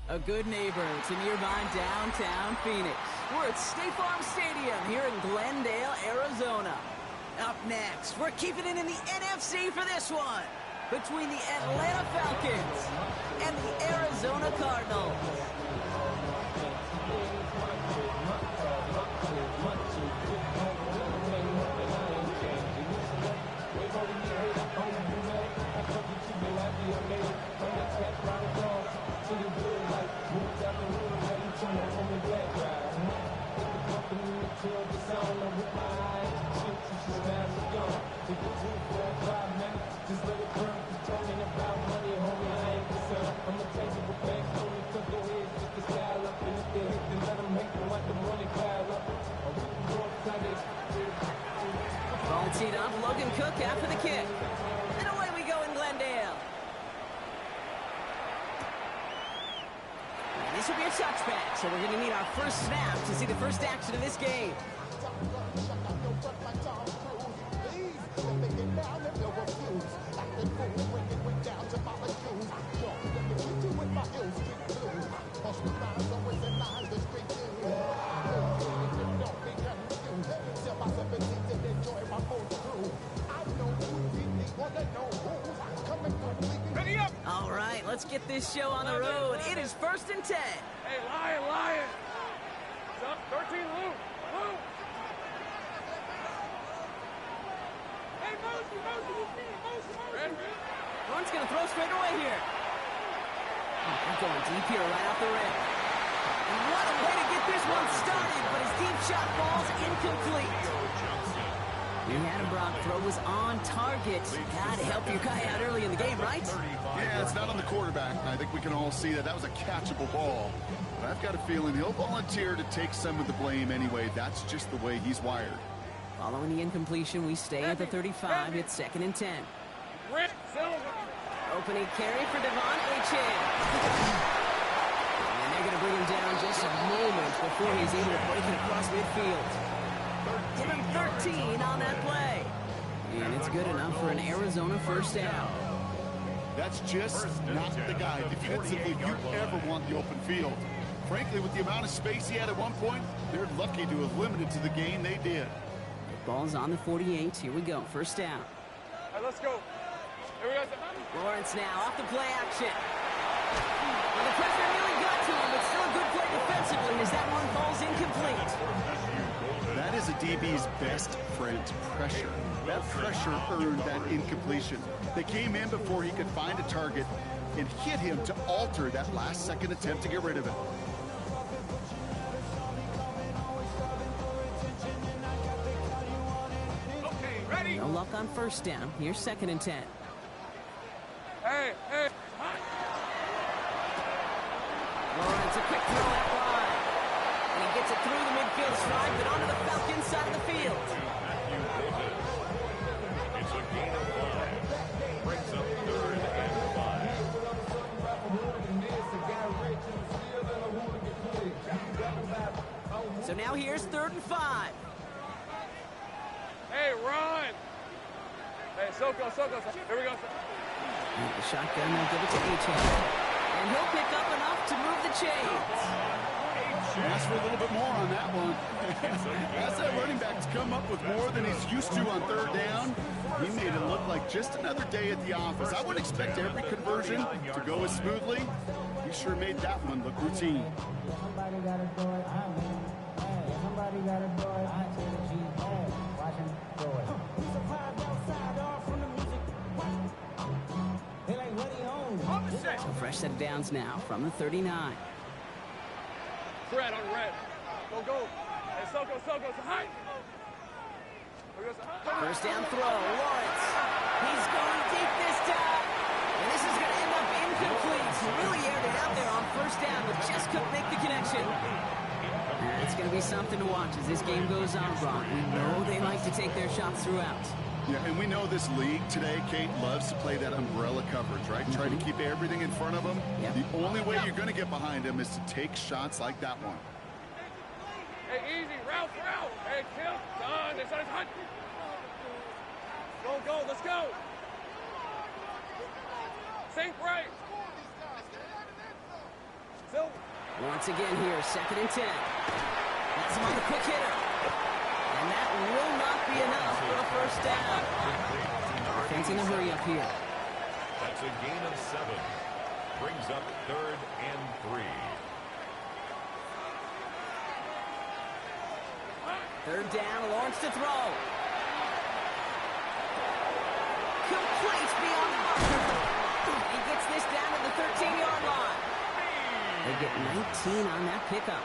A good neighbor to nearby downtown Phoenix. We're at State Farm Stadium here in Glendale, Arizona. Up next, we're keeping it in the NFC for this one. Between the Atlanta Falcons and the Arizona Cardinals. Ball teed up, Logan Cook after the kick. And away we go in Glendale. And this will be a touchback, so we're going to need our first snap to see the first action of this game. All right, let's get this show on the road. It is 1st and 10. Hey, Lion. 13, Luke. Hey, Motion. Lawrence going to throw straight away here. They're going deep here right off the rim. And what a way to get this one started, but his deep shot falls incomplete. We had him, Brock. Throw was on target. Got to help your guy out early in the game, right? Yeah, it's not on the quarterback. I think we can all see that. That was a catchable ball. But I've got a feeling he'll volunteer to take some of the blame anyway. That's just the way he's wired. Following the incompletion, we stay at the 35. It's 2nd and 10. Rick Silver. Opening carry for Devon Achane. And they're going to bring him down just a moment before he's able to break it across midfield. Give him 13 on that play. And it's good enough for an Arizona first down. That's just not the guy defensively you ever want the open field. Frankly, with the amount of space he had at one point, they're lucky to have limited to the gain they did. The ball's on the 48. Here we go. First down. All right, let's go. Here we go. Lawrence now off the play action. Well, the pressure really got to him, but still a good play defensively as that one falls incomplete. That is a DB's best friend, pressure. That pressure earned that incompletion. They came in before he could find a target and hit him to alter that last-second attempt to get rid of it. Okay, ready? No luck on first down. Here's 2nd and 10. Hey. Lawrence, a quick throw that line. And he gets it through the midfield stride, but onto the Falcons side of the field. It's a gain of 5. Brings up 3rd and 5. So now here's 3rd and 5. Hey, run. Hey, Soko. Here we go. And the shotgun, they'll give it to Achane. And he'll pick up enough to move the chains. Ask for a little bit more on that one. Ask that running back to come up with more than he's used to on 3rd down. He made it look like just another day at the office. I wouldn't expect every conversion to go as smoothly. He sure made that one look routine. Somebody got to do it. Somebody got to do it. I tell the G, watch him do it. He's surprised outside off from the music. They like what he owns. So fresh set of downs now from the 39. Fred on red. Go. Hey, Soko. High. First down throw, Lawrence. He's going deep this time. And this is going to end up incomplete. He really aired it out there on first down, but just couldn't make the connection. And it's going to be something to watch as this game goes on, Brock. We know they like to take their shots throughout. Yeah, and we know this league today, Kate, loves to play that umbrella coverage, right? Try to keep everything in front of them. Yep. The only way you're going to get behind them is to take shots like that one. Hey, easy. Route. Hey, kill. Done. It's on his hunt. Go. Let's go. Sink right. Silver. Once again here, 2nd and 10. That's him on the quick hitter. And that will not be enough for a first down. Offense in a hurry up here. That's a gain of 7. Brings up 3rd and 3. 3rd down, Lawrence to throw. Complete beyond the marker. He gets this down to the 13-yard line. They get 19 on that pickup.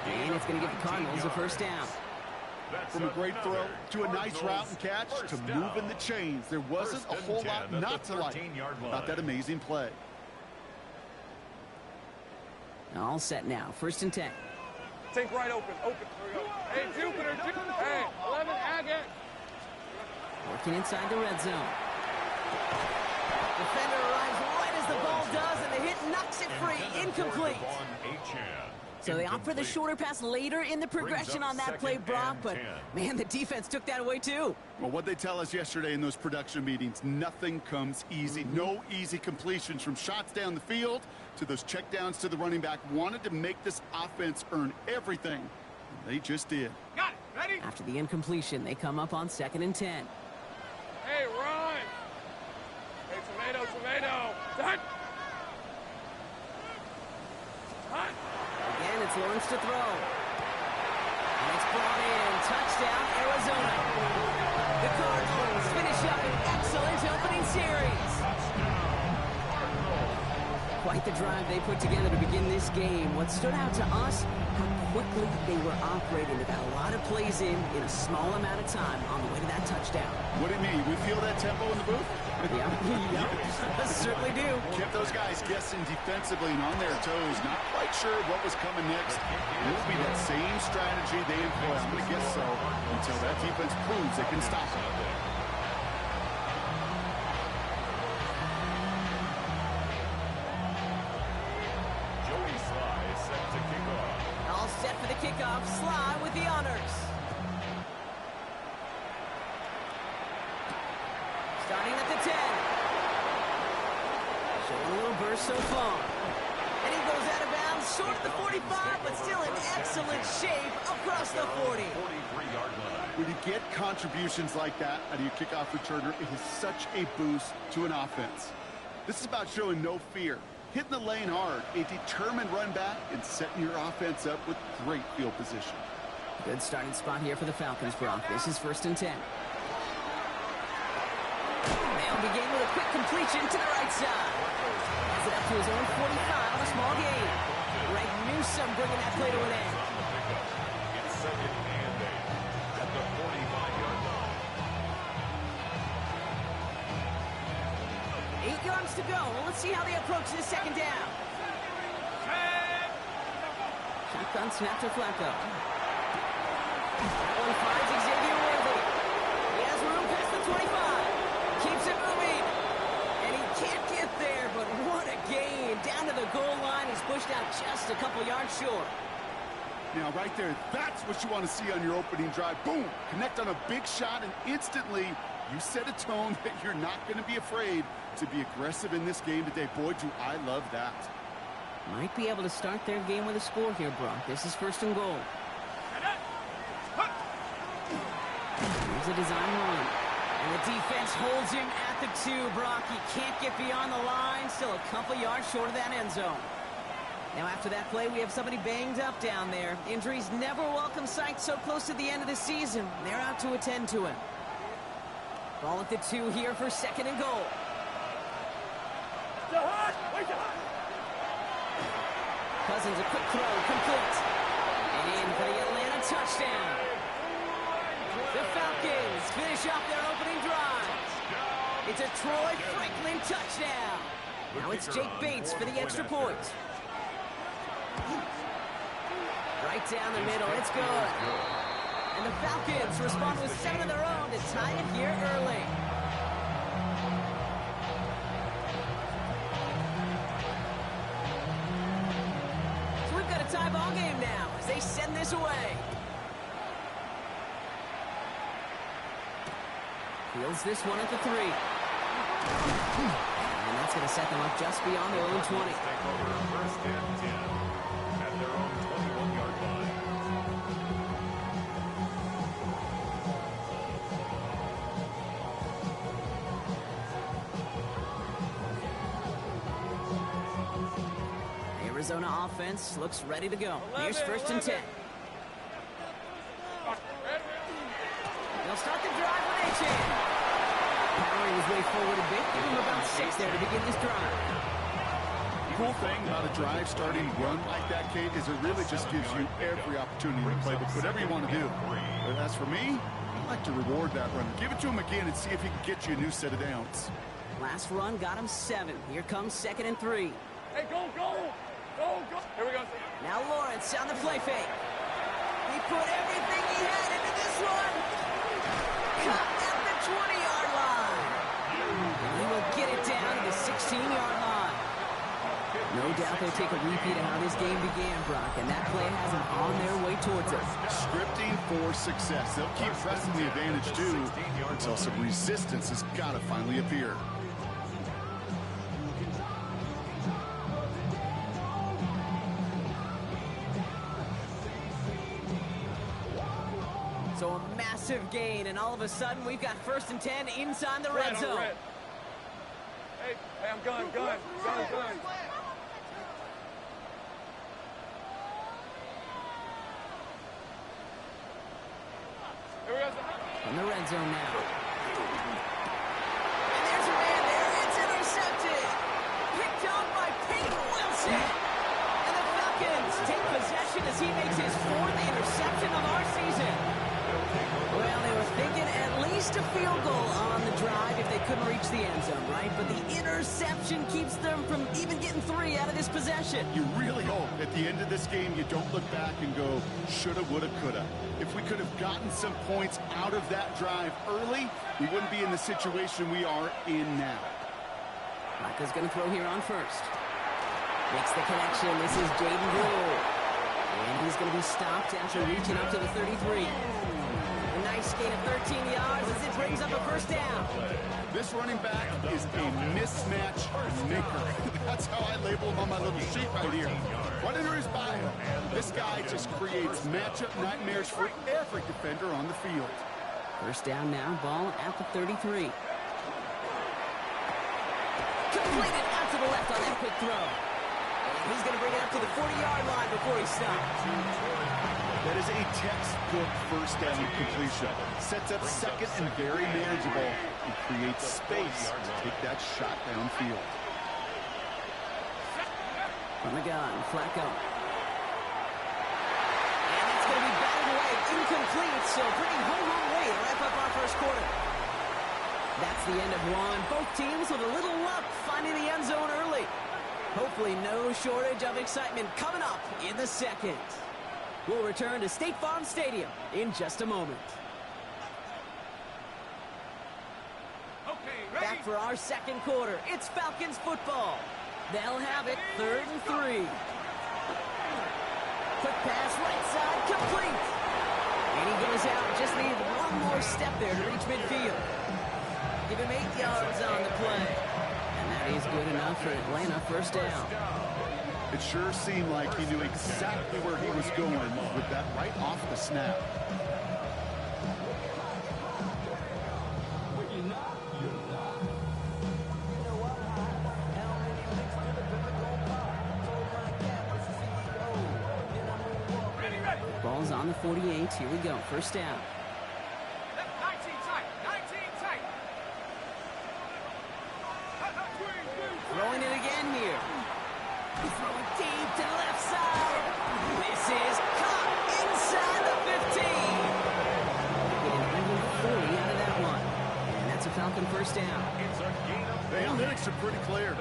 And it's going to give the Cardinals a first down. From a great throw to a nice route and catch to moving the chains, there wasn't a whole lot not to like about that amazing play. All set now, 1st and 10. Think right open. Here we go. Hey, Jupiter. Hey, 11 Agate. Working inside the red zone. Defender arrives right as the ball does, and the hit knocks it free. Incomplete. So they opt for the shorter pass later in the progression on that play, Brock, but man, the defense took that away too. Well, what they tell us yesterday in those production meetings, nothing comes easy. No easy completions from shots down the field to those checkdowns to the running back. Wanted to make this offense earn everything. They just did. Got it. Ready? After the incompletion, they come up on 2nd and 10. Hey, run. Hey, tomato. Done. Again, it's Lawrence to throw. And it's brought in. Touchdown, Arizona. The Cardinals finish up an excellent opening series. Quite the drive they put together to begin this game. What stood out to us, how quickly they were operating. They got a lot of plays in a small amount of time on the way to that touchdown. What do you mean? We feel that tempo in the booth? Yeah, certainly do. Kept those guys guessing defensively and on their toes. Not quite sure what was coming next. It will be that same strategy they employ. I'm going to guess so until that defense proves they can stop it. All set for the kickoff. Sly with the honors. Starting at the 10. Showing a little burst so far. And he goes out of bounds, short of the 45, but still in excellent shape across the 40. When you get contributions like that out of your kickoff returner, it is such a boost to an offense. This is about showing no fear, hitting the lane hard, a determined run back, and setting your offense up with great field position. Good starting spot here for the Falcons, Brock. This is 1st and 10. They'll begin with a quick completion to the right side. Has it up to his own 45 on a small gain. Greg Newsome bringing that play to an end. It's 2nd and 8 at the 45-yard line. 8 yards to go. Well, let's see how they approach this 2nd down. Shotgun snap to Flacco. That one finds Xavier Worthy. He has room past the 25. Keeps it moving. And he can't get there, but what a gain. Down to the goal line. He's pushed out just a couple yards short. Now, right there, that's what you want to see on your opening drive. Boom! Connect on a big shot, and instantly you set a tone that you're not going to be afraid to be aggressive in this game today. Boy, do I love that. Might be able to start their game with a score here, Brock. This is 1st and goal. Here's a design run. And the defense holds him at the 2, Brock. He can't get beyond the line. Still a couple yards short of that end zone. Now, after that play, we have somebody banged up down there. Injuries never a welcome sight so close to the end of the season. They're out to attend to him. Ball at the 2 here for 2nd and goal. Cousins, a quick throw, complete. And in for the Atlanta touchdown. The Falcons finish off their opening drive. It's a Troy Franklin touchdown. Now it's Jake Bates for the extra point. Right down the middle, it's good. And the Falcons respond with 7 of their own to tie it here early. So we've got a tie ball game now as they send this away. Fields this one at the 3. And that's going to set them up just beyond their own 20. Take over 1st and 10 at their Arizona offense looks ready to go. Here's 1st and 10. They'll start the drive with H.A. Powering his way forward a bit. Give him about 6 there to begin this drive. The cool thing about a drive starting run like that, Kate, is it really just gives you every opportunity to play whatever you want to do. But as for me, I like to reward that run. Give it to him again and see if he can get you a new set of downs. Last run got him 7. Here comes 2nd and 3. Hey, go, go! Go, go! Here we go. Now Lawrence on the play fake. He put everything he had into this one. Cut at the 20-yard line. And he will get it down to the 16-yard line. No doubt they'll take a repeat of how this game began, Brock, and that play has them on their way towards it. Scripting for success. They'll keep pressing the advantage, too, until some resistance has got to finally appear. So a massive gain, and all of a sudden we've got 1st and 10 inside the red zone. Hey, I'm gun. Here we go. In the red zone now. And there's a man there. It's intercepted. Picked off by Peyton Wilson. And the Falcons take possession as he makes his 4th interception of our season. Well, they were thinking at least a field goal on the drive if they couldn't reach the end zone, right? But the interception keeps them from even getting 3 out of this possession. You really hope at the end of this game you don't look back and go, shoulda, woulda, coulda. If we could have gotten some points out of that drive early, we wouldn't be in the situation we are in now. Micah's going to throw here on 1st. Makes the connection. This is Jaden Gould. And he's going to be stopped after reaching up to the 33. A nice gain of 13 yards as it brings up a 1st down. This running back is a mismatch maker. That's how I label him on my little sheet right here. Right under his bio, this guy just creates matchup nightmares for every defender on the field. 1st down now, ball at the 33. Completed out to the left on that quick throw. And he's going to bring it up to the 40-yard line before he stops. That is a textbook 1st down completion. Sets up 2nd and very manageable and creates space to take that shot downfield. From the gun, Flacco. And it's going to be batted away, incomplete, so pretty home way to wrap up our 1st quarter. That's the end of 1. Both teams with a little luck finding the end zone early. Hopefully no shortage of excitement coming up in the 2nd. We'll return to State Farm Stadium in just a moment. Back for our 2nd quarter. It's Falcons football. They'll have it 3rd and 3. Quick pass right side, complete. And he goes out, just needs one more step there to reach midfield. Give him 8 yards on the play. And that is good enough for Atlanta 1st down. It sure seemed like he knew exactly where he was going with that right off the snap. Ball's on the 48. Here we go. 1st down. 19 tight. Throwing it again here. Throwing deep to the left side. This is caught inside the 15. Getting under 40 out of that one. And that's a Falcon 1st down. The analytics are pretty clear.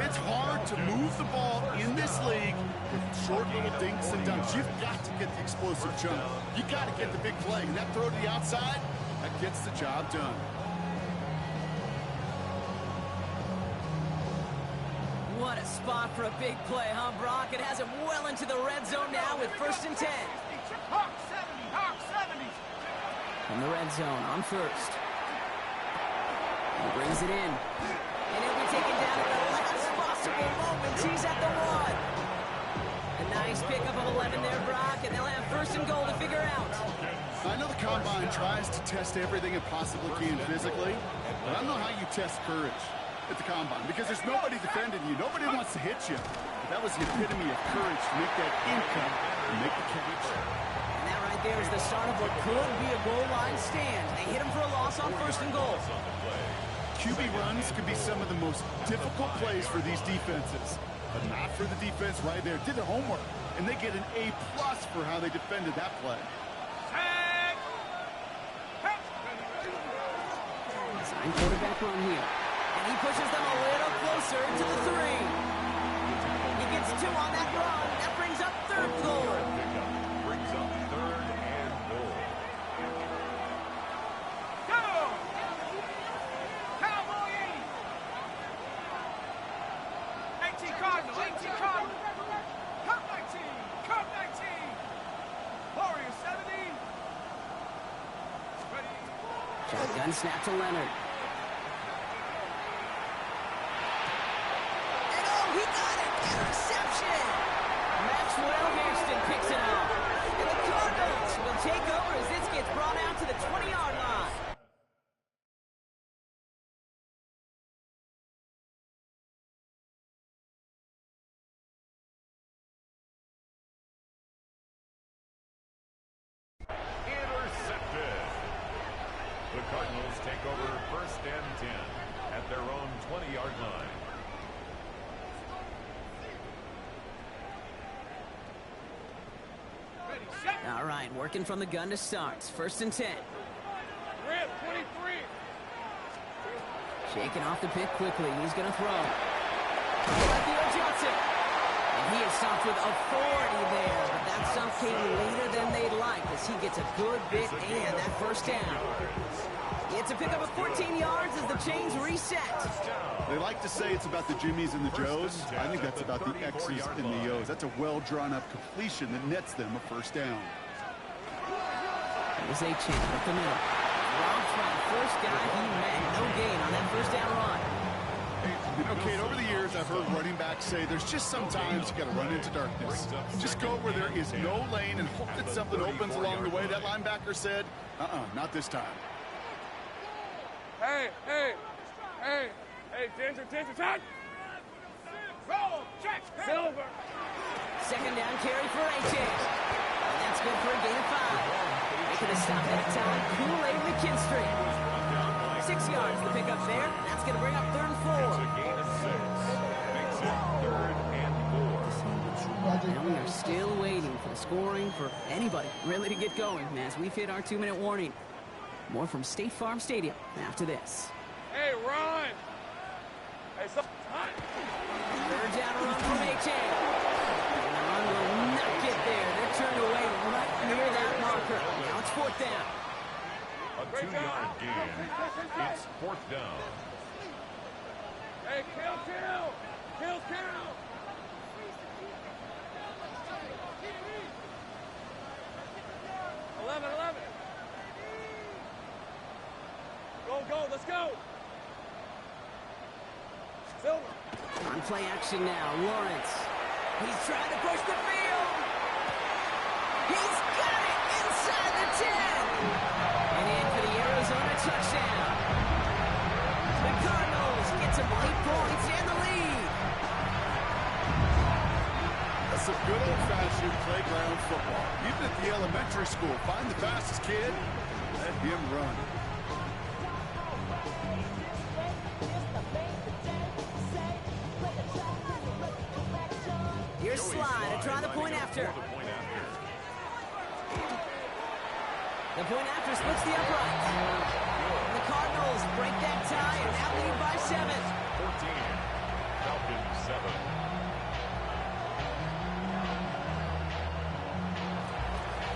It's hard to move the ball in this league with short little dinks and dunks. You've got to get the explosive jump. You got to get the big play. And that throw to the outside, that gets the job done. What a spot for a big play, huh, Brock? It has him well into the red zone now with 1st and 10. Hawk 70. From the red zone on 1st. He brings it in. And he'll be taken down at the last possible moment. He's at the 1. A nice pickup of 11 there, Brock, and they'll have 1st and goal to figure out. I know the Combine tries to test everything it possibly can physically, but I don't know how you test courage. at the combine because there's nobody defending you. Nobody wants to hit you. But that was the epitome of courage to make that in cut and make the catch. And that right there is the start of what could be a goal line stand. They hit him for a loss on 1st and goal. QB runs can be some of the most difficult plays for these defenses, but not for the defense right there. Did their homework, and they get an A+ for how they defended that play. Sign quarterback run here. And he pushes them a little closer to the 3. He gets 2 on that run. That brings up 3rd goal. Brings up 3rd and goal. Go! Cowboy 80! 18 Cardinal, 18 Cardinal! Cup 19! Cup 19! Warrior 70! Ready? Shotgun snap to Leonard. And oh, he got it! Interception! Maxwell Hairston picks it up. And the Cardinals will take over as this gets brought out to the 20-yard line. Intercepted. The Cardinals take over 1st and 10 at their own 20-yard line. Ready, set! All right, working from the gun to start. 1st and 10. Rip, 23! Shaking off the pick quickly. He's going to throw. Theo Johnson. And he is stopped with authority there, but that stop came later than they'd like as he gets a good bit and that 1st down. It's a pickup of 14 yards as the chains reset. They like to say it's about the Jimmies and the Joes. I think that's about the X's and the O's. That's a well-drawn-up completion that nets them a 1st down. There's a chain up the middle. Rob's right. 1st guy he met. No gain on that 1st down run. You know, Kate, over the years, I've heard running backs say there's just sometimes you got to run into darkness. Just go where there is no lane and hope that something opens along the way. That linebacker said, not this time. Hey, Ginger, time! Roll, check, Silver! 2nd down carry for A-Chain. And that's good for a gain of 5. Making a stop at a time. Kool-Aid McKinstry. 6 yards the pickup there. That's going to bring up 3rd and 4. It's a gain of 6. Makes it 3rd and 4. And we are still waiting for the scoring for anybody really to get going as we've hit our 2-minute warning. More from State Farm Stadium after this. Hey, Ron! Hey, so... 3rd down run from A-Chain. And the run will not get there. They're turned away right near that marker. Now it's 4th down. A 2-yard gain. It's 4th down. Hey, kill! 11. Go, let's go! Silver! On play action now, Lawrence. He's trying to push the field. He's got it inside the 10. And in for the Arizona touchdown. The Cardinals get some late points and the lead. That's some good old-fashioned playground football. Even at the elementary school, find the fastest kid, let him run. Here's Sly to try the point after. The point after splits the upright. The Cardinals break that tie and now lead by 7. 14. Falcons 7.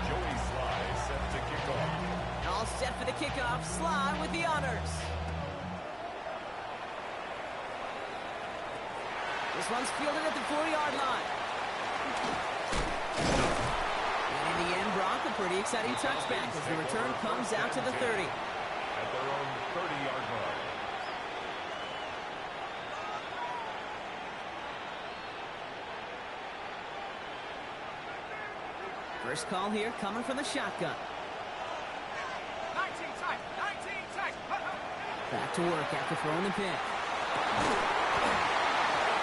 Joey Sly set to kick off. All set for the kickoff. Sly with the honors. This one's fielded at the 4-yard line. And in the end, Brock, a pretty exciting touchback as the return comes out to the 30. At their own 30-yard line. First call here coming from the shotgun. 19 tight. Back to work after throwing the pick.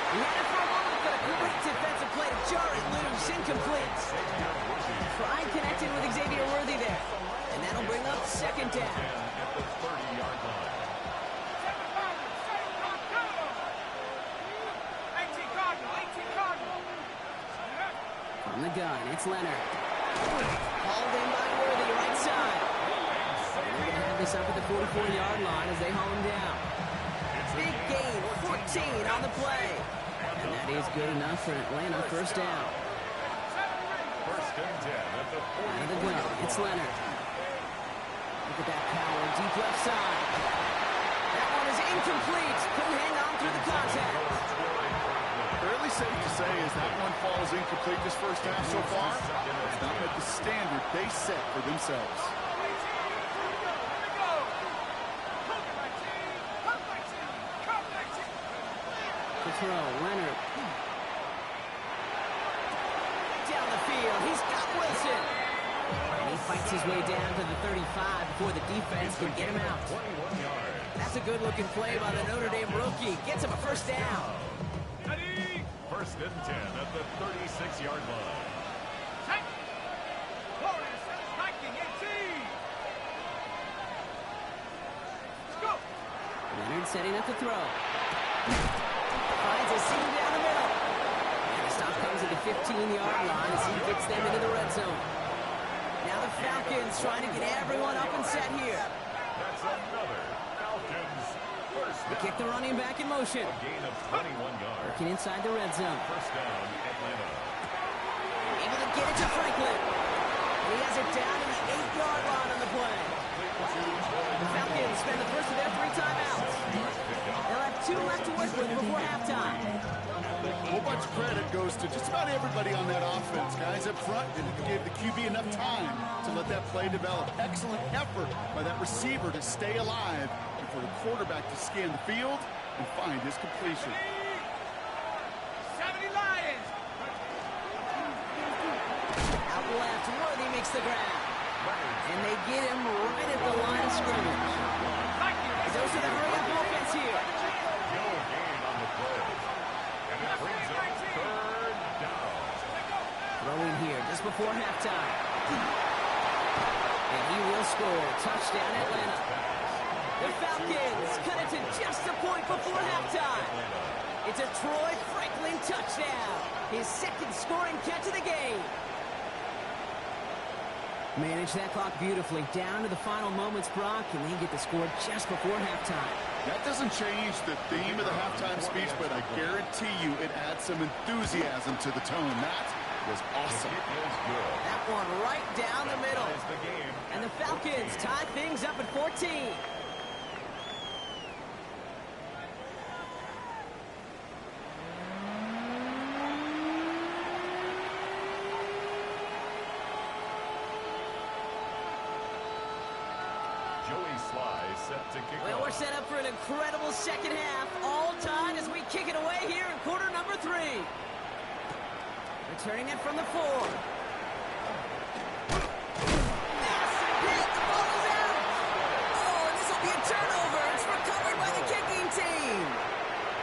He had it for a moment, but a great defensive play to jar it loose. Incomplete. Tried connecting with Xavier Worthy there. And that'll bring up second down. At the 30-yard line. From the gun, it's Leonard. Hauled in by Worthy, right side. And they're going to have this up at the 44-yard line as they haul him down. Big gain, 14 on the play. And that is good enough for Atlanta. First down. First and 10 at the 40. Out of the gun, it's Leonard. Look at that power, deep left side. That one is incomplete. Couldn't hang on through the contact. Fairly safe to say as that one falls incomplete this first half so far. It's not met the standard they set for themselves. To throw, Leonard. Down the field, he's got Wilson. And he fights his way down to the 35 before the defense can get him out. 21 yards. That's a good-looking play by the Notre Dame rookie. Gets him a first down. First and 10 at the 36-yard line. Leonard setting up the throw. Finds a seam down the middle. And the stop comes at the 15-yard line as he gets them into the red zone. Now the Falcons trying to get everyone up and set here. That's another Falcons first They down. kick the running back in motion. A gain of 21 yards. Working inside the red zone. First down, Atlanta. Able to get it to Franklin. And he has it down to the 8-yard line on the play. The Falcons spend the first of their 3 timeouts. They'll have 2 left to work with before halftime. A whole bunch of credit goes to just about everybody on that offense. Guys up front didn't give the QB enough time to let that play develop. Excellent effort by that receiver to stay alive and for the quarterback to scan the field and find his completion. 70 Lions! Out left, Worthy makes the grab. And they get him right at the line of scrimmage. Those are the hurry-up offense here. No gain on the play. And it brings up third down. Throw in here just before halftime. And he will score. Touchdown, Atlanta. The Falcons cut it to just a point before halftime. It's a Troy Franklin touchdown. His second scoring catch of the game. Manage that clock beautifully. Down to the final moments, Brock, and they get the score just before halftime. That doesn't change the theme of the halftime speech, but I guarantee you it adds some enthusiasm to the tone. That was awesome. It is good. That one right down the middle. Ties the game. And the Falcons tie things up at 14. Joey Sly set to kick Well, off. we're set up for an incredible second half. All tied as we kick it away here in quarter number 3. Returning it from the 4. Massive hit. The ball is out. Oh, and this will be a turnover. It's recovered by the kicking team.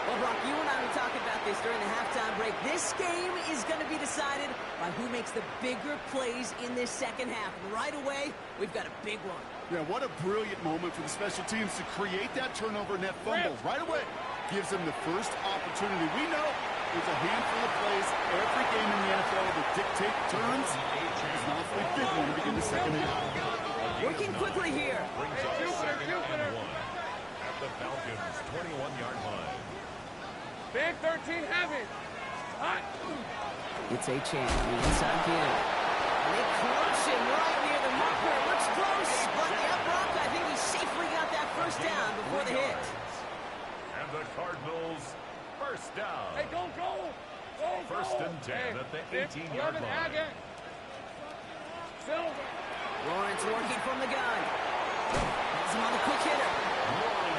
Well, Brock, you and I were talking about this during the halftime break. This game is going to be decided by who makes the bigger plays in this second half. And right away, we've got a big one. Yeah, what a brilliant moment for the special teams to create that turnover and that fumble right away. Gives them the first opportunity. We know there's a handful of plays every game in the NFL that dictate turns. It's an awfully big one to begin the second half. Working quickly here. Brings up second and 1 at the Falcons' 21-yard line. Big 13 heavy. Hot. It's a chance. The inside give. And they crush him right near the marker. Looks close, but yeah, Brock, I think he safely got that first down before the hit. And the Cardinals first down. Hey, don't go. Don't go. First and 10 at the 18-yard line. Silver. Lawrence working from the gun. Has him on the quick hitter.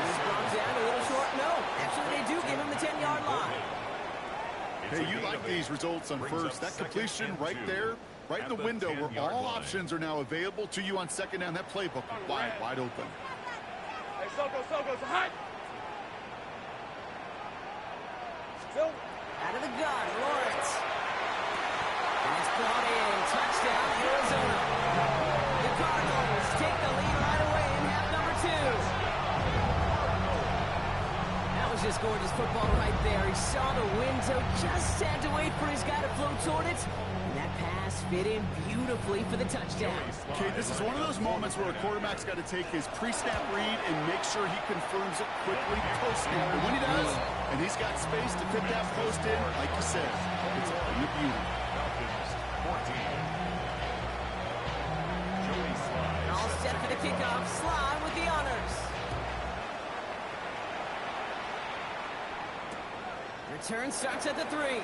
He's brought down a little short. No, actually they do give him the 10-yard line. Hey, you like these results on first. That completion right there, right in the window where all options are now available to you on second down. That playbook wide open. Hey, Soko's hot. Out of the gun, Lawrence. And it's brought in. Touchdown, Arizona. The Cardinals take the lead right away in half number 2. That was just gorgeous football right there. He saw the window, just had to wait for his guy to float toward it. And that pass fit in beautifully for the touchdown. Okay, this is one of those moments where a quarterback's got to take his pre-snap read and make sure he confirms it quickly post-snap. And when he does, and he's got space to fit that post in, like you said, it's a thing of beauty. Falcons 14. Joey Sly. All set for the kickoff. Sly with the honors. Return starts at the 3.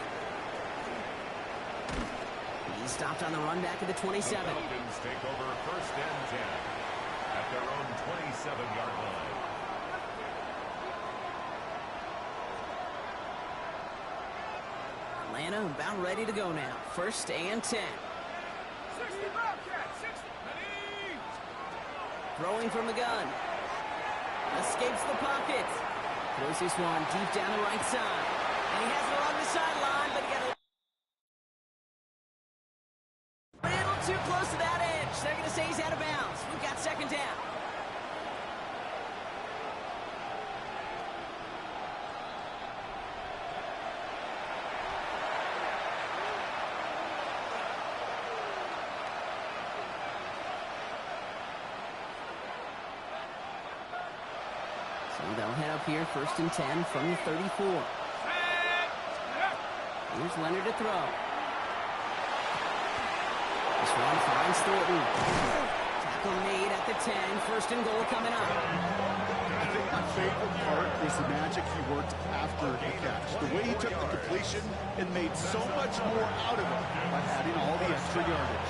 He stopped on the run back at the 27. The Falcons take over first and 10 at their own 27-yard line. Atlanta about ready to go now. First and 10. 60 Bobcat, 60. Ready. Throwing from the gun. Escapes the pocket. Throws this one deep down the right side. And he has it along the sideline, but he got a little too close to that edge. They're going to say he's out of bounds. We've got second down. So they'll head up here, first and 10 from the 34. Here's Leonard to throw. This one finds Thornton. Tackle made at the 10. First and goal coming up. I think my favorite part is the magic he worked after the catch. The way he took the completion and made so much more out of it by adding all the extra yardage.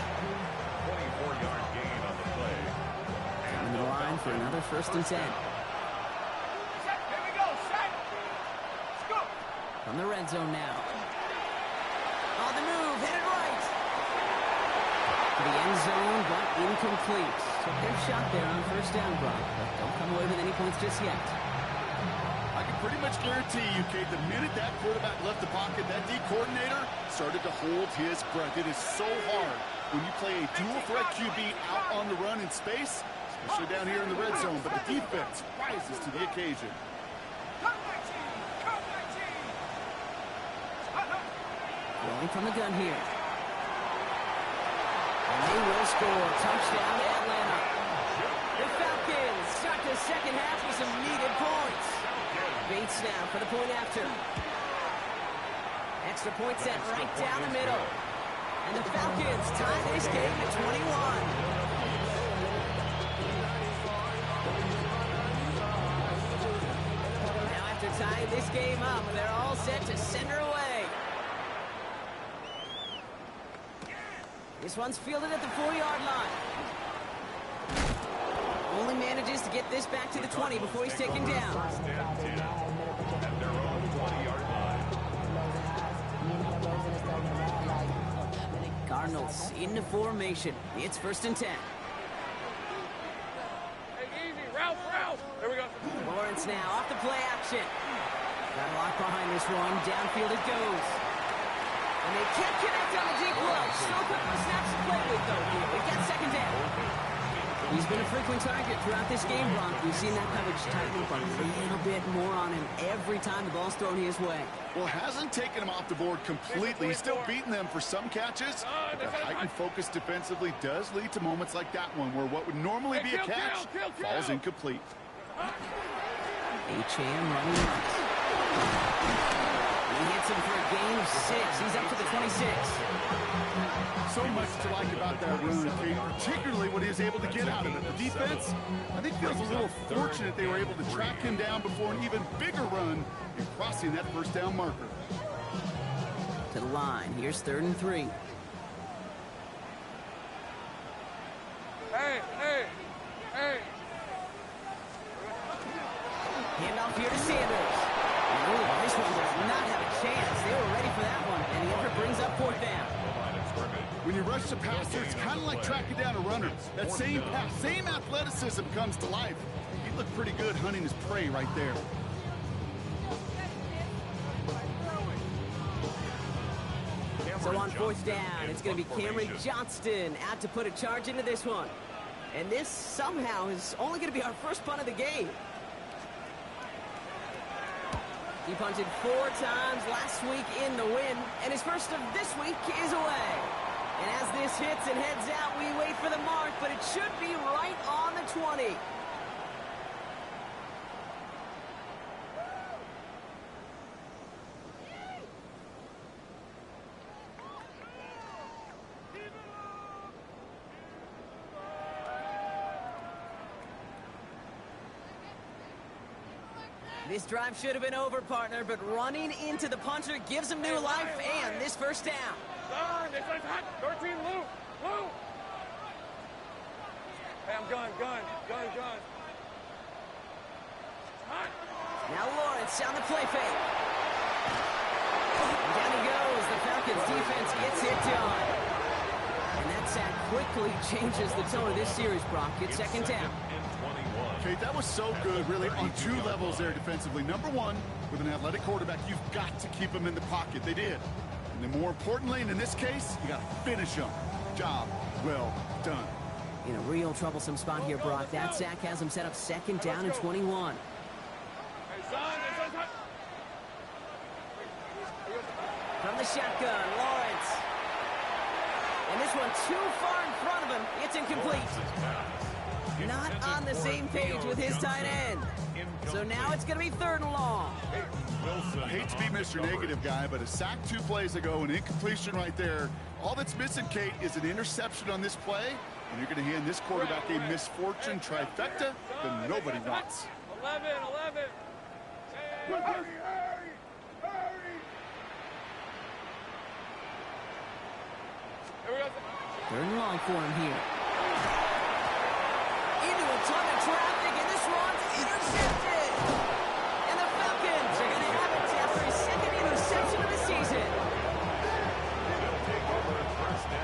24-yard gain on the play. On the line for another first and 10. From the red zone now. On the move, headed right. To the end zone, but incomplete. Took their shot there on first down, Brock, but don't come away with any points just yet. I can pretty much guarantee you, Kate, the minute that quarterback left the pocket, that D coordinator started to hold his breath. It is so hard when you play a dual threat QB out on the run in space, especially down here in the red zone, but the defense rises to the occasion. Rolling from the gun here. And they will score. Touchdown to Atlanta. The Falcons start the second half with some needed points. Bates now for the point after. Extra point set right down the middle. And the Falcons tie this game at 21. Now after tying this game up, they're all set to send her away. This one's fielded at the 4-yard line. Only manages to get this back to the 20 before he's taken down. First and 10 at their own 20-yard line. Cardinals into formation. It's first and 10. Hey, easy. Ralph. There we go. Lawrence now off the play action. Got a lock behind this one. Downfield it goes. And they can't connect on the deep low. Still a couple of snaps to play with, though. We've got second down. He's been a frequent target throughout this game, Brock. We've seen that coverage tighten up a little bit more on him every time the ball's thrown his way. Well, hasn't taken him off the board completely. He's still beating them for some catches. But the heightened focus defensively does lead to moments like that one, where what would normally be a catch falls incomplete. H.A.M. running right. He hits him for a gain of 6. He's up to the 26. So much to like about that run, Kate, particularly what he was able to get out of it. The defense, I think, feels a little fortunate they were able to track him down before an even bigger run in crossing that first down marker. To the line. Here's 3rd and 3. Hey. Handoff here to Sanders. Ooh, this one does not have a chance. They were ready for that one, and the effort brings up 4th down. When you rush the passer, it's kind of like tracking down a runner. That same pass, same athleticism comes to life. He looked pretty good hunting his prey right there. fourth down. It's going to be Cameron Johnston out to put a charge into this one. And this somehow is only going to be our first punt of the game. He punted 4 times last week in the win, and his first of this week is away. And as this hits and heads out, we wait for the mark, but it should be right on the 20. This drive should have been over, partner, but running into the punter gives him new life and this first down. Gun, this one's hot. 13, Lou. Lou. Hey, I'm gun. Hot. Now Lawrence on the play fake. And down he goes. The Falcons defense gets it done. And that sack quickly changes the tone of this series, Brock. It's second down. Okay, that was so good, really, on 2 levels there defensively. Number one, with an athletic quarterback, you've got to keep him in the pocket. They did. And then more importantly, and in this case, you got to finish him. Job well done. In a real troublesome spot here, Brock. That sack has him set up second down and 21. Hey, son, this one's hot. From the shotgun, Lawrence. And this one too far in front of him. It's incomplete. Not on the same page with his tight end. So now it's going to be 3rd and long. I hate to be Mr. Negative guy, but a sack 2 plays ago, an incompletion right there. All that's missing, Kate, is an interception on this play, and you're going to hand this quarterback a misfortune trifecta that nobody wants. 11. Hurry. Here we go. 3rd and long for him here. Into a ton of traffic, and this one's intercepted. And the Falcons are going to have it after his 2nd interception of the season.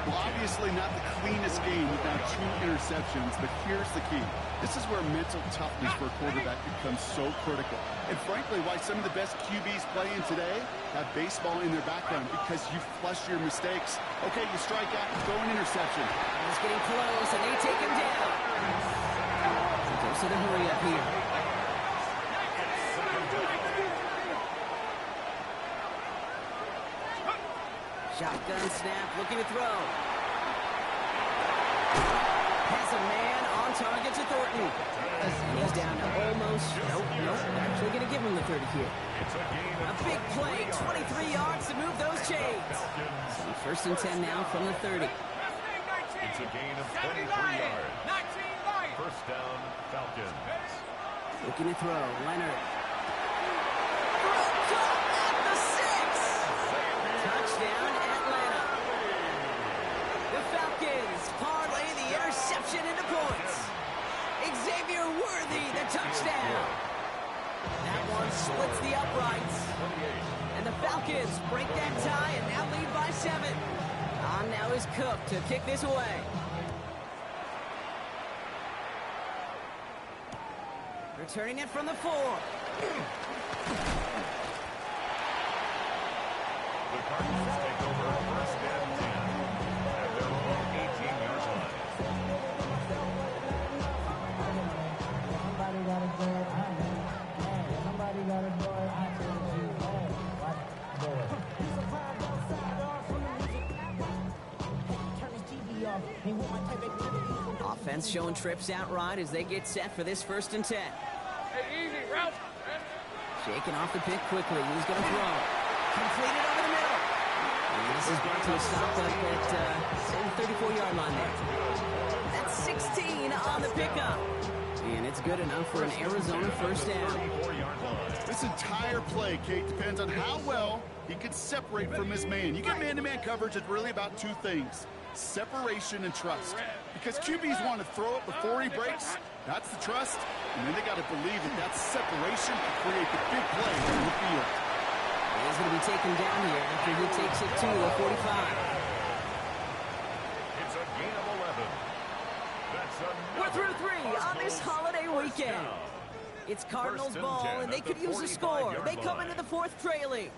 Well, obviously not the cleanest game without 2 interceptions, but here's the key. This is where mental toughness for a quarterback becomes so critical. And frankly, why some of the best QBs playing today have baseball in their background, because you flush your mistakes. Okay, you strike out, you throw an interception. He's getting close, and they take him down. So the hurry up here. Shotgun snap, looking to throw. Has a man on target to Thornton. And he's down to almost, nope, they're actually going to give him the 30 here. A big play, 23 yards to move those chains. So 1st and 10 now from the 30. It's a gain of 23 yards. 1st down, Falcons. Looking to throw, Leonard. Broke up at the 6. Touchdown, Atlanta. The Falcons parlay the interception into points. Xavier Worthy, the touchdown. That one splits the uprights. And the Falcons break that tie and now lead by 7. On now is Cook to kick this away. Returning it from the 4. The Cardinals take over 1st and 10 at their own 18-yard line. Somebody gotta do it. I mean, hey, somebody gotta do it. I tell you, hey, watch it, do it. He's a vibe outside off from the music. Turn his TV off. He want my type of Offense showing trips out right as they get set for this 1st and 10. Hey, easy, Ralph. Shaking off the pick quickly. He's going to throw. Completed over the middle. And this is brought to a stop up at the 34-yard line there. That's 16 on the pickup. And it's good enough for an Arizona 1st down. This entire play, Kate, depends on how well he can separate from his man. You get man-to-man coverage, it's really about 2 things. Separation and trust. Because QBs want to throw it before he breaks. That's the trust. And then they got to believe that that separation can create the big play in the field. He's going to be taken down here after he takes it to the 45. It's a gain of 11. We're through 3 on this holiday weekend. It's Cardinals ball, and they could use a score. They come into the 4th trailing.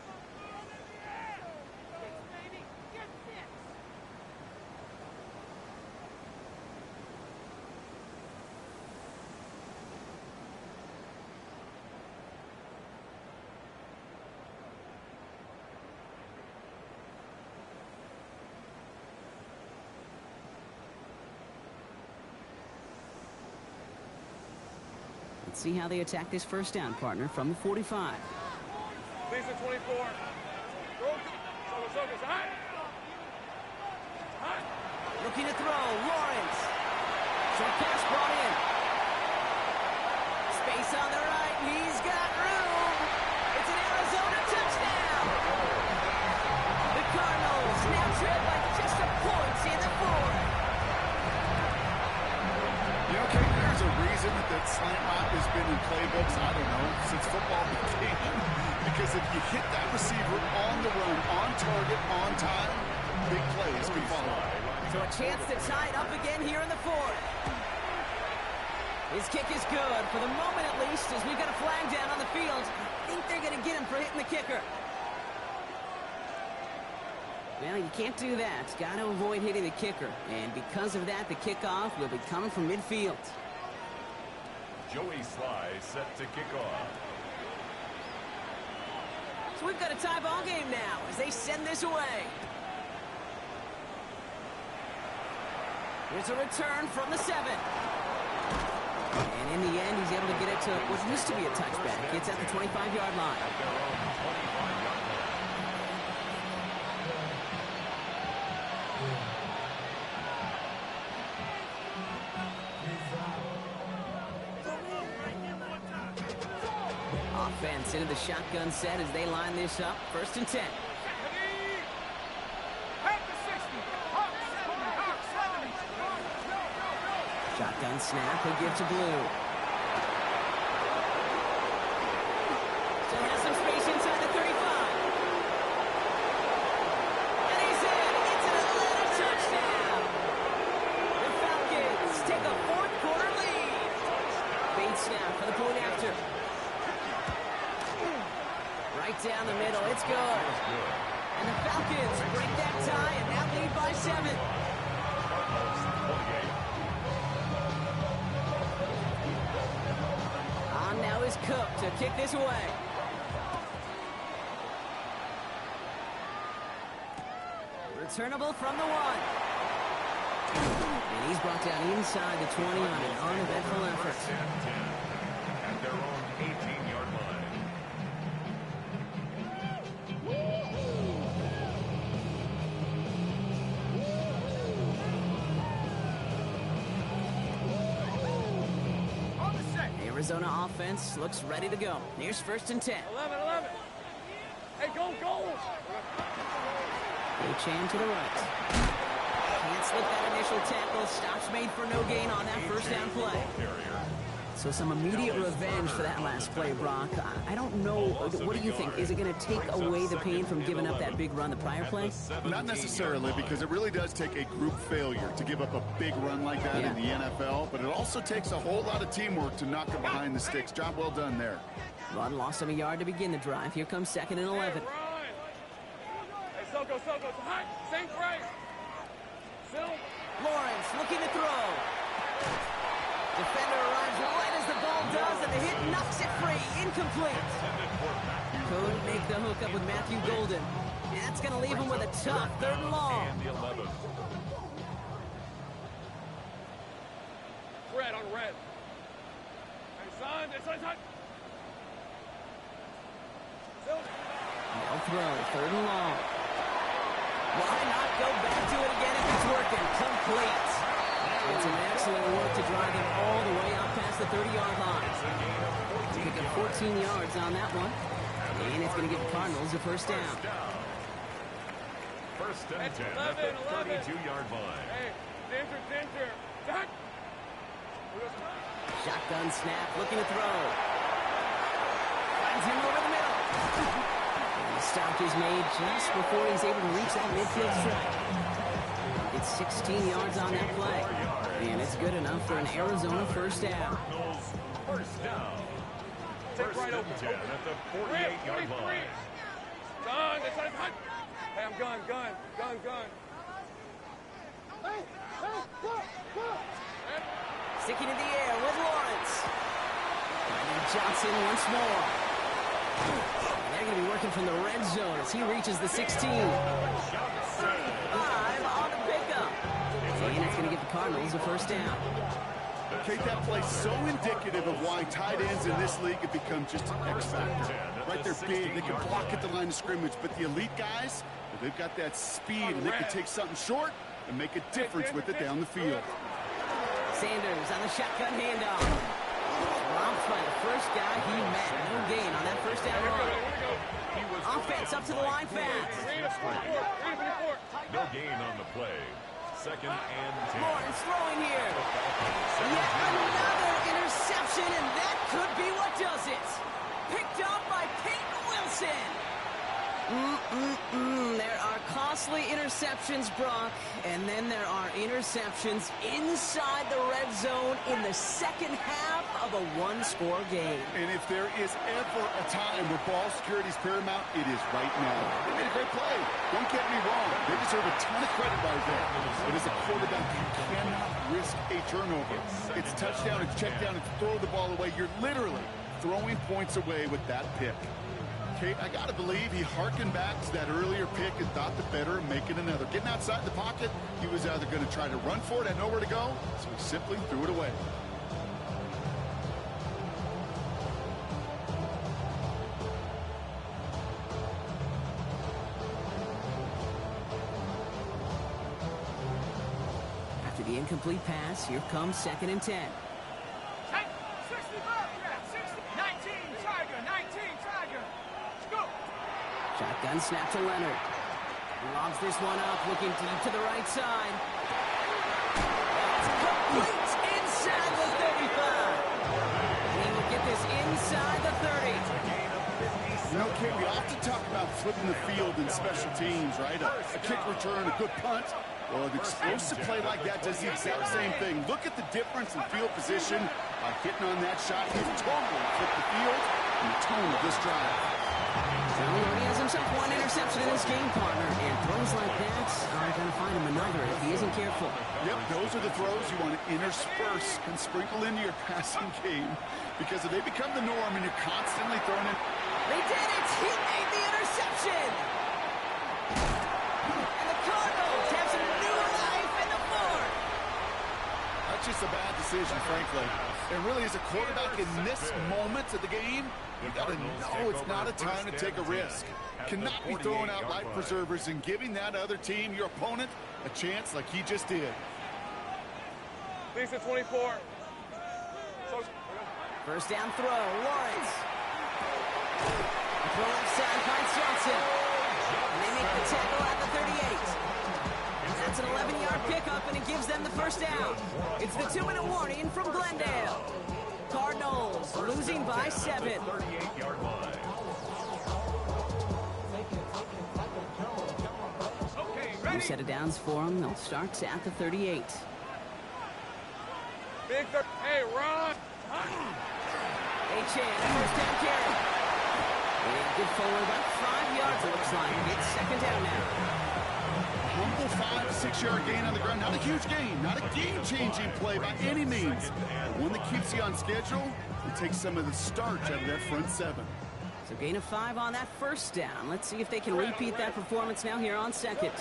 Let's see how they attack this first down, partner, from the 45. Lisa 24. Focus. Hot. Looking to throw. Lawrence. Short pass brought in. Space on the right. He's got room. It's an Arizona touchdown. The Cardinals now trail by just a point in the fourth. You know, Kate, there's a reason that slant route has been in playbooks, I don't know, since football began. Because if you hit that receiver on the run, on target, on time, big plays can follow. So a chance to tie it up again here in the fourth. His kick is good, for the moment at least, as we've got a flag down on the field. I think they're going to get him for hitting the kicker. Well, you can't do that. Got to avoid hitting the kicker. And because of that, the kickoff will be coming from midfield. Joey Sly set to kick off. So we've got a tie ball game now as they send this away. Here's a return from the 7. And in the end, he's able to get it to what used to be a touchback. It's at the 25-yard line. At their own 25-yard line. Offense into the shotgun set as they line this up. 1st and 10. Shotgun snap, he'll give to Blue. Still has some space inside the 35. And he's in. It's an Atlanta touchdown. The Falcons take a fourth-quarter lead. Bait snap for the point after. Right down the middle, it's good. And the Falcons break that tie and now lead by 7. Now is Cook to kick this away. Returnable from the 1. And he's brought down inside the 20 on an uneventful effort. At their own 18-yard line. Arizona offense looks ready to go. Here's 1st and 10. 11. Hey, go. Chan to the right. Can't slip that initial tackle. Stops made for no gain on that first down play. So some immediate revenge for that last play, Brock. I don't know. What do you think? Is it going to take away the pain from giving up that big run the prior play? Not necessarily, because it really does take a group failure to give up a big run like that in the NFL, but it also takes a whole lot of teamwork to knock it behind the sticks. Job well done there. Run lost him a yard to begin the drive. Here comes 2nd and 11. Hey, Soko. Hot. Same price. Lawrence looking to throw. Defender arrives right as the ball does, and the hit knocks it free. Incomplete. Couldn't make the hook up with Matthew Golden. That's going to leave him with a tough 3rd and long. And the 11. Red on red. Hey, son, it's hot. No throw, 3rd and long. Why not go back to it again if it's working? Complete. It's an excellent work to drive them all the way out past the 30-yard line. Pick up 14 yards on that one. And it's going to give the Cardinals a 1st down. 1st and 10 at the 32-yard line. Hey, center. Dot. Shotgun snap, looking to throw. Finds him over the middle. And the stop is made just before he's able to reach that midfield strike. It's 16 yards on that play. And it's good enough for an Arizona 1st down. First down. 1st and 10 at the 48-yard line. Gun, it's hot. Hey, I'm gun. Sticking in the air with Lawrence. And Johnson once more. And they're going to be working from the red zone as he reaches the 16. 35 on the pickup. And it's going to give the Cardinals a 1st down. The Kate, that play's so indicative of why tight ends in this league have become just an X factor. Right, they're big, they can block at the line of scrimmage, but the elite guys, well, they've got that speed, and they can take something short and make a difference with it down the field. Sanders on the shotgun handoff. Romped by the first guy he met. No gain on that first down run. Offense up to the line fast. No gain on the play. Second and 10. Lawrence throwing here. Yet another interception, and that could be what does it. Picked up by Peyton Wilson. There are costly interceptions, Brock, and then there are interceptions inside the red zone in the second half of a one-score game. And if there is ever a time where ball security is paramount, it is right now. They made a great play. Don't get me wrong. They deserve a ton of credit right there. But as a quarterback, you cannot risk a turnover. It's touchdown, it's check down, it's throw the ball away. You're literally throwing points away with that pick. Kate, I got to believe he hearkened back to that earlier pick and thought the better of making another. Getting outside the pocket, he was either going to try to run for it, had nowhere to go, so he simply threw it away. After the incomplete pass, here comes 2nd and 10. Shotgun snap to Leonard. Lobs this one up, looking deep to the right side. That's complete inside the 35. He will get this inside the 30. You know, Kate, we often talk about flipping the field in special teams, right? A kick return, a good punt. Well, an explosive play like that does the exact same thing. Look at the difference in field position by hitting on that shot. He's totally flipped the field and the tone of this drive. He already has himself one interception in this game, partner, and throws like that are going to find him another if he isn't careful. Yep, those are the throws you want to intersperse and sprinkle into your passing game, because if they become the norm and you're constantly throwing it. They did it! He made the interception! And the Cardinals have some new life in the fourth. That's just a bad decision, frankly. And really, as a quarterback in this moment of the game, you got to know it's not a time to take a risk. Cannot be throwing out life preservers and giving that other team, your opponent, a chance like he just did. Lisa 24. First down throw, Lawrence. Throw left side, finds Johnson. And they make the tackle at the 38. That's an 11-yard pickup, and it gives them the first down. It's the 2-minute warning from Glendale. Cardinals losing by 7. 38-yard line. New set of downs for them. They'll start at the 38. Big third. Hey, Ron. A-Chan, first down carry. And good forward about 5 yards, it looks like. It's second down now. Humble 5 to 6 yard gain on the ground. Not a huge gain, not a game-changing play by any means. But one that keeps you on schedule and takes some of the starch out of that front 7. So gain of 5 on that first down. Let's see if they can repeat that performance now here on second.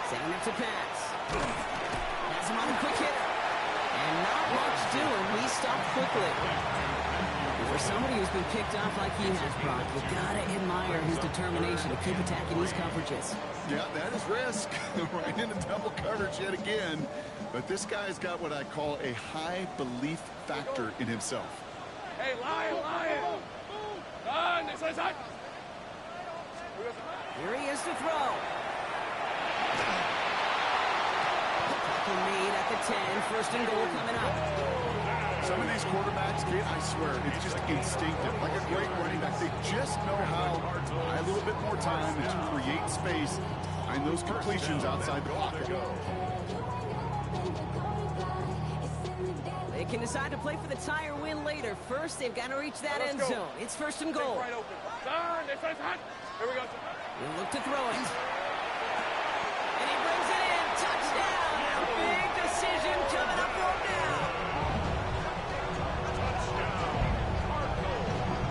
Setting up to pass. Has him on a quick hitter. And not much doing. He stopped quickly. And for somebody who's been picked off like he has, Brock, you gotta admire his determination to keep attacking these coverages. Yeah, that is risk. Right into double coverage yet again. But this guy's got what I call a high belief factor in himself. Hey, Lion. Run. This is hot. Here he is to throw. Tackle made at the 10. First and goal coming up. Some of these quarterbacks, Kate, I swear, it's just instinctive. Like a great running back, they just know how to buy a little bit more time and to create space behind those completions outside the pocket. They can decide to play for the tie or win later. First, they've got to reach that end zone. It's first and goal. Right open. Son, this is hot. Here we go. He'll look to throw it. And he brings it in. Touchdown. A big decision coming up for him now.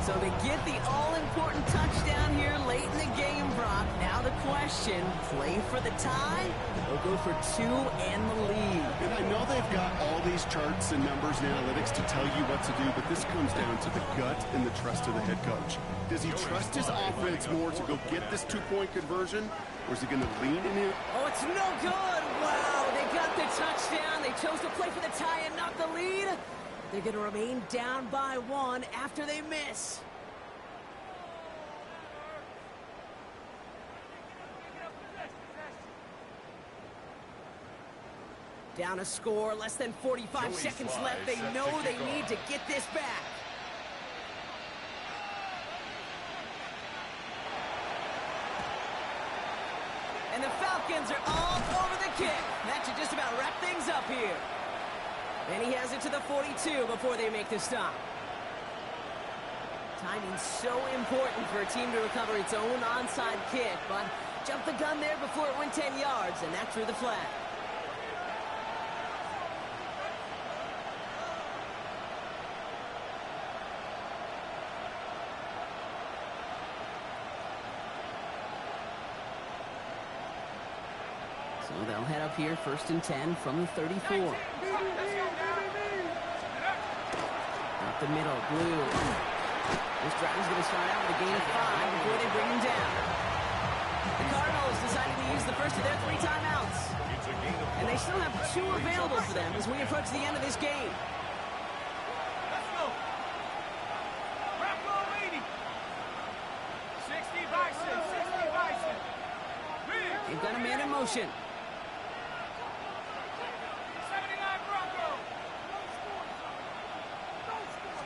So they get the all-important touchdown here late in the game, Brock. Now the question, play for the tie or go for 2 and the lead? And I know they've got all these charts and numbers and analytics to tell you what to do, but this comes down to the gut and the trust of the head coach. Does he trust his offense more to go get this 2-point conversion, or is he going to lean in it? Oh, it's no good. Wow, they got the touchdown. They chose to play for the tie and not the lead. They're going to remain down by 1 after they miss. Down a score, less than 45 seconds left. They know they need to get this back. And the Falcons are all over the kick. That should just about wrap things up here. And he has it to the 42 before they make the stop. Timing's so important for a team to recover its own onside kick, but jumped the gun there before it went 10 yards, and that drew the flag. So they'll head up here, 1st and 10 from the 34. Up the middle, Blue. This drive is going to start out with a gain of 5 before they bring him down. The Cardinals decided to use the first of their 3 timeouts. And they still have 2 available for them as we approach the end of this game. Let's go. Bravo, 80. 60 Bison, 60 Bison. They've got a man in motion. 79 Bronco.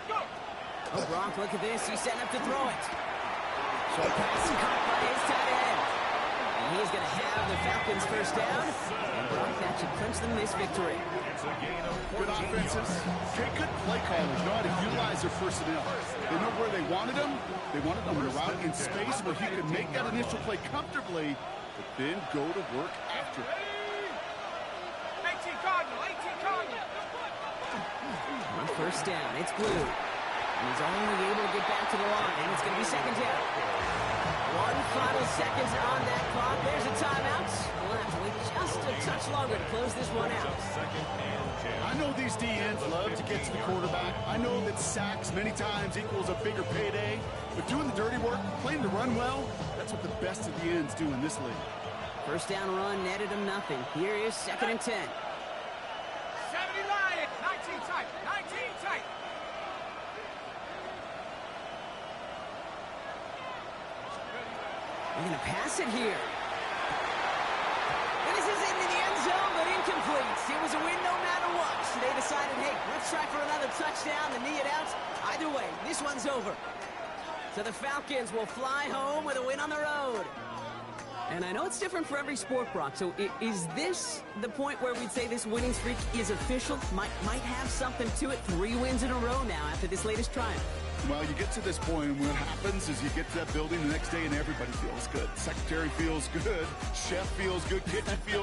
Go. Oh, Gronk, look at this. He's setting up to throw it. Short pass caught by his tight end. And he's going to have the Falcons first down. And Gronk, that should clinch them this victory. Good offenses. Okay, good play callers know how to utilize their personnel. They know where they wanted them. They wanted them in a route in space where he could make that initial play comfortably, but then go to work after. 18 Cardinal, 18 Cardinal. On first down, it's Blue. And he's only able to get back to the line, and it's going to be 2nd down. 1 final seconds on that clock. There's a timeout. We'll have to wait just a touch longer to close this one out. I know these DNs love to get to the quarterback. I know that sacks many times equals a bigger payday, but doing the dirty work, playing the run well, that's what the best of the ends do in this league. First down run netted him nothing. Here is 2nd and 10. 70 Lion, 19 tight, 19 tight. They're going to pass it here. And this is into the end zone, but incomplete. It was a win no matter what. So they decided, hey, let's try for another touchdown and knee it out. Either way, this one's over. So the Falcons will fly home with a win on the road. And I know it's different for every sport, Brock. So is this the point where we'd say this winning streak is official? Might have something to it. 3 wins in a row now after this latest triumph. Well, you get to this point, and what happens is you get to that building the next day, and everybody feels good. Secretary feels good. Chef feels good. Kitchen feels